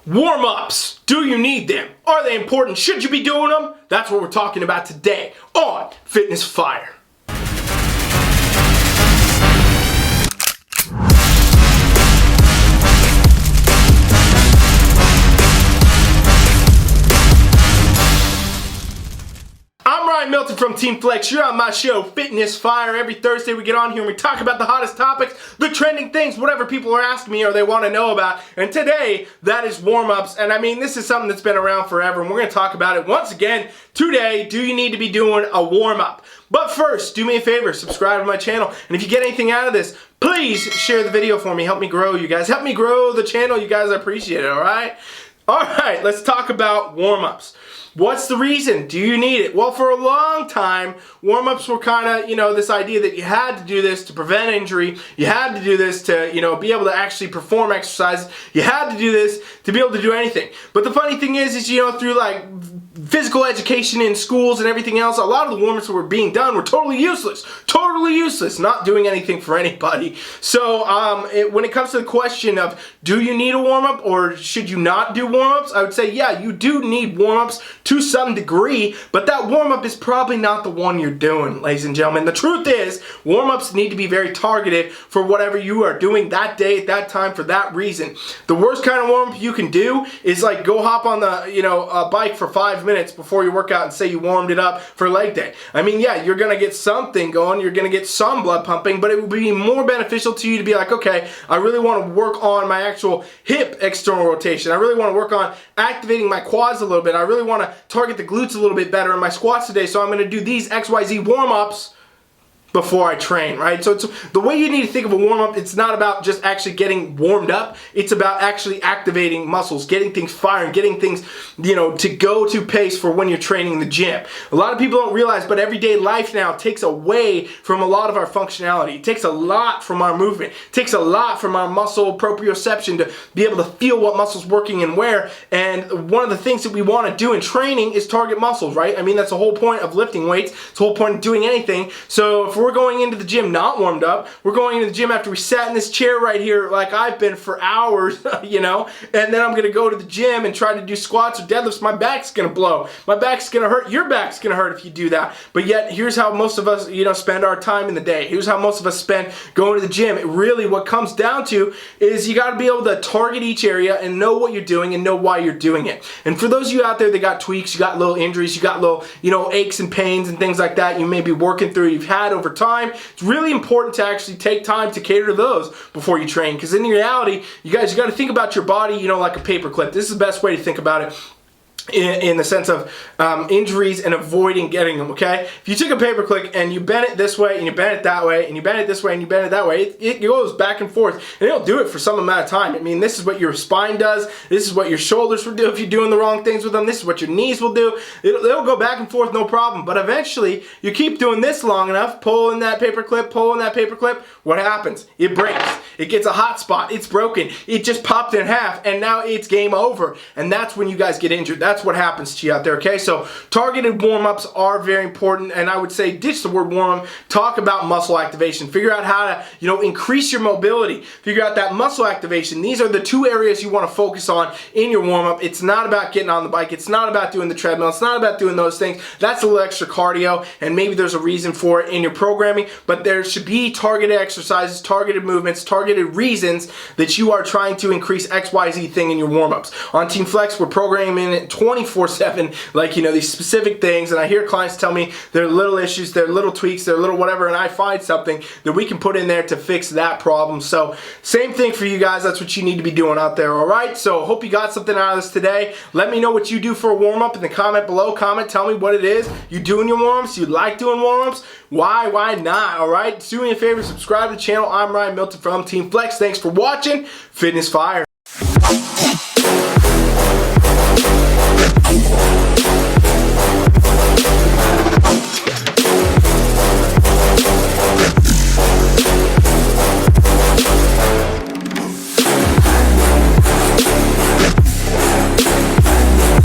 Warm-ups. Do you need them? Are they important? Should you be doing them? That's what we're talking about today on Fitness Fire. Milton from Team Flex. You're on my show, Fitness Fire. Every Thursday we get on here and we talk about the hottest topics, the trending things, whatever people are asking me or they want to know about. And today, that is warm-ups. And I mean, this is something that's been around forever and we're going to talk about it once again today. Do you need to be doing a warm-up? But first, do me a favor, subscribe to my channel. And if you get anything out of this, please share the video for me. Help me grow, you guys. Help me grow the channel, you guys. I appreciate it, all right? All right, let's talk about warm-ups. What's the reason? Do you need it? Well, for a long time, warm-ups were kind of, this idea that you had to do this to prevent injury. You had to do this to, be able to actually perform exercises. You had to do this to be able to do anything. But the funny thing is through like physical education in schools and everything else, a lot of the warm-ups that were being done were totally useless. Totally useless. Not doing anything for anybody. So when it comes to the question of do you need a warm-up or should you not do warm-ups, I would say, yeah, you do need warm-ups to some degree, but that warm-up is probably not the one you're doing, ladies and gentlemen. The truth is, warm-ups need to be very targeted for whatever you are doing that day, at that time, for that reason. The worst kind of warm-up you can do is like go hop on the, a bike for 5 minutes before your workout and say you warmed it up for leg day. I mean, yeah, you're gonna get something going, you're gonna get some blood pumping, but it would be more beneficial to you to be like, okay, I really want to work on my actual hip external rotation. I really want to work on activating my quads a little bit. I really want to target the glutes a little bit better in my squats today, so I'm going to do these XYZ warm-ups before I train, right? So it's the way you need to think of a warm-up. It's not about just actually getting warmed up. It's about actually activating muscles, getting things firing, getting things, to go to pace for when you're training in the gym. A lot of people don't realize, but everyday life now takes away from a lot of our functionality. It takes a lot from our movement. It takes a lot from our muscle proprioception to be able to feel what muscles working and where. And one of the things that we want to do in training is target muscles, right? I mean, that's the whole point of lifting weights. It's the whole point of doing anything. So if we're going into the gym not warmed up, we're going into the gym after we sat in this chair right here like I've been for hours, and then I'm going to go to the gym and try to do squats or deadlifts, my back's going to blow. My back's going to hurt. Your back's going to hurt if you do that. But yet, here's how most of us, spend our time in the day. Here's how most of us spend going to the gym. It really, what comes down to is you got to be able to target each area and know what you're doing and know why you're doing it. And for those of you out there that got tweaks, you got little injuries, you got little, aches and pains and things like that you may be working through, you've had over time, it's really important to actually take time to cater to those before you train, because in reality, you got to think about your body, like a paper clip. This is the best way to think about it. In the sense of injuries and avoiding getting them, okay? If you took a paper clip and you bent it this way and you bent it that way and you bent it this way and you bent it that way, it goes back and forth and it'll do it for some amount of time. I mean, this is what your spine does. This is what your shoulders will do if you're doing the wrong things with them. This is what your knees will do. It'll go back and forth, no problem. But eventually, you keep doing this long enough, pulling that paper clip, what happens? It breaks. It gets a hot spot. It's broken. It just popped in half and now it's game over. And that's when you guys get injured. That's what happens to you out there, okay? So targeted warm-ups are very important, and I would say ditch the word warm-up. Talk about muscle activation. Figure out how to, increase your mobility. Figure out that muscle activation. These are the two areas you want to focus on in your warm-up. It's not about getting on the bike. It's not about doing the treadmill. It's not about doing those things. That's a little extra cardio, and maybe there's a reason for it in your programming, but there should be targeted exercises, targeted movements, targeted reasons that you are trying to increase XYZ thing in your warm-ups. On Team Flex, we're programming it 24/7, like, these specific things, and I hear clients tell me there are little issues, there are little tweaks, there are little whatever, and I find something that we can put in there to fix that problem. So same thing for you guys. That's what you need to be doing out there, all right? So hope you got something out of this today. Let me know what you do for a warm-up in the comment below. Tell me what it is you do in your warm-ups. You like doing warm-ups? Why not, all right? Do me a favor, subscribe to the channel. I'm Ryan Milton from Team Flex. Thanks for watching Fitness Fire.